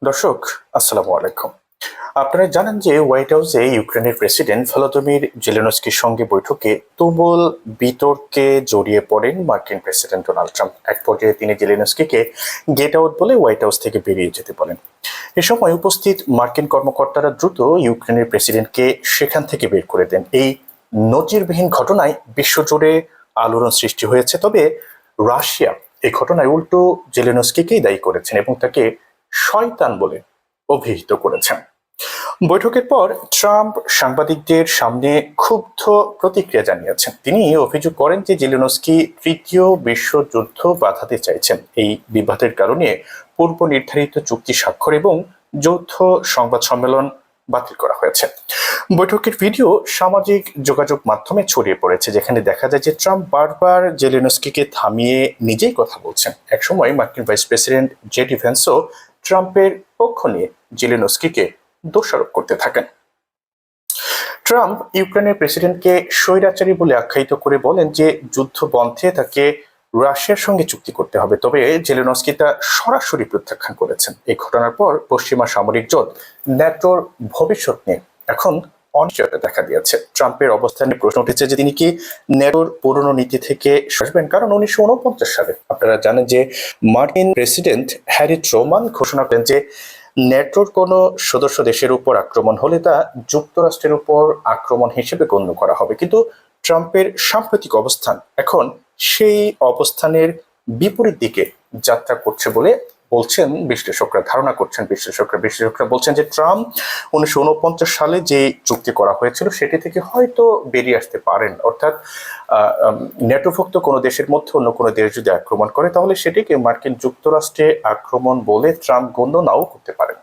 দর্শক, আসসালামু আলাইকুম। আপনারা জানেন যে হোয়াইট হাউসে ইউক্রেনের প্রেসিডেন্ট ভলোদিমির জেলেনস্কির সঙ্গে বৈঠকে তুমুল বিতর্কে জড়িয়ে পড়েন মার্কিন প্রেসিডেন্ট ডোনাল্ড ট্রাম্প। এক পর্যায়ে তিনি জেলেনস্কিকে গেট আউট বলে হোয়াইট হাউস থেকে বেরিয়ে যেতে বলেন। এ সময় উপস্থিত মার্কিন কর্মকর্তারা দ্রুত ইউক্রেনের প্রেসিডেন্টকে সেখান থেকে বের করে দেন। এই নজিরবিহীন ঘটনায় বিশ্বজুড়ে আলোড়ন সৃষ্টি হয়েছে। তবে রাশিয়া এই ঘটনায় উল্টো জেলেনস্কিকেই দায়ী করেছেন এবং তাকে শয়তান বলে অভিহিত করেছেন। বৈঠকের পর ট্রাম্প সাংবাদিকদের সামনে ক্ষুব্ধ প্রতিক্রিয়া জানিয়েছেন। তিনি অভিযোগ করেন যে জেলেনস্কি তৃতীয় বিশ্বযুদ্ধ বাধাতে চাইছেন। এই বিবাদের কারণে পূর্ব নির্ধারিত চুক্তি স্বাক্ষর এবং যৌথ সংবাদ সম্মেলন বাতিল করা হয়েছে। বৈঠকের ভিডিও সামাজিক যোগাযোগ মাধ্যমে ছড়িয়ে পড়েছে, যেখানে দেখা যায় যে ট্রাম্প বারবার জেলেনস্কিকে থামিয়ে নিজেই কথা বলছেন। একসময় মার্কিন ভাইস প্রেসিডেন্ট জেডি ভ্যান্সও ট্রাম্পের পক্ষ নিয়ে জেলেনস্কিকে দোষারোপ করতে থাকেন। ট্রাম্প ইউক্রেনের প্রেসিডেন্টকে স্বৈরাচারী বলে আখ্যায়িত করে বলেন যে যুদ্ধ বন্ধে তাকে রাশিয়ার সঙ্গে চুক্তি করতে হবে। তবে জেলেনস্কি তা সরাসরি প্রত্যাখ্যান করেছেন। এই ঘটনার পর পশ্চিমা সামরিক জোট ন্যাটোর ভবিষ্যৎ নিয়ে এখন অনিশ্চয়তা দেখা দিয়েছে। ট্রাম্পের অবস্থানে প্রশ্ন উঠেছে যে তিনি কি ন্যাটোর পুরনো নীতি থেকে সরবেন, কারণ 1949 সালে আপনারা জানেন যে মার্কিন প্রেসিডেন্ট হ্যারি ট্রুম্যান ঘোষণা করেন যে ন্যাটোর কোনো সদস্য দেশের উপর আক্রমণ হলে তা যুক্তরাষ্ট্রের উপর আক্রমণ হিসেবে গণ্য করা হবে। কিন্তু ট্রাম্পের সাম্প্রতিক অবস্থান এখন সেই অবস্থানের বিপরীত দিকে যাত্রা করছে বলে বলছেন বিশ্লেষকরা, ধারণা করছেন বিশ্লেষকরা বলছেন যে ট্রাম্প 1949 সালে যে চুক্তি করা হয়েছিল সেটি থেকে হয়তো বেরিয়ে আসতে পারেন। অর্থাৎ ন্যাটোভুক্ত কোনো দেশের মধ্যে অন্য কোনো দেশ যদি আক্রমণ করে তাহলে সেটিকে মার্কিন যুক্তরাষ্ট্রে আক্রমণ বলে ট্রাম্প গণ্য নাও করতে পারেন।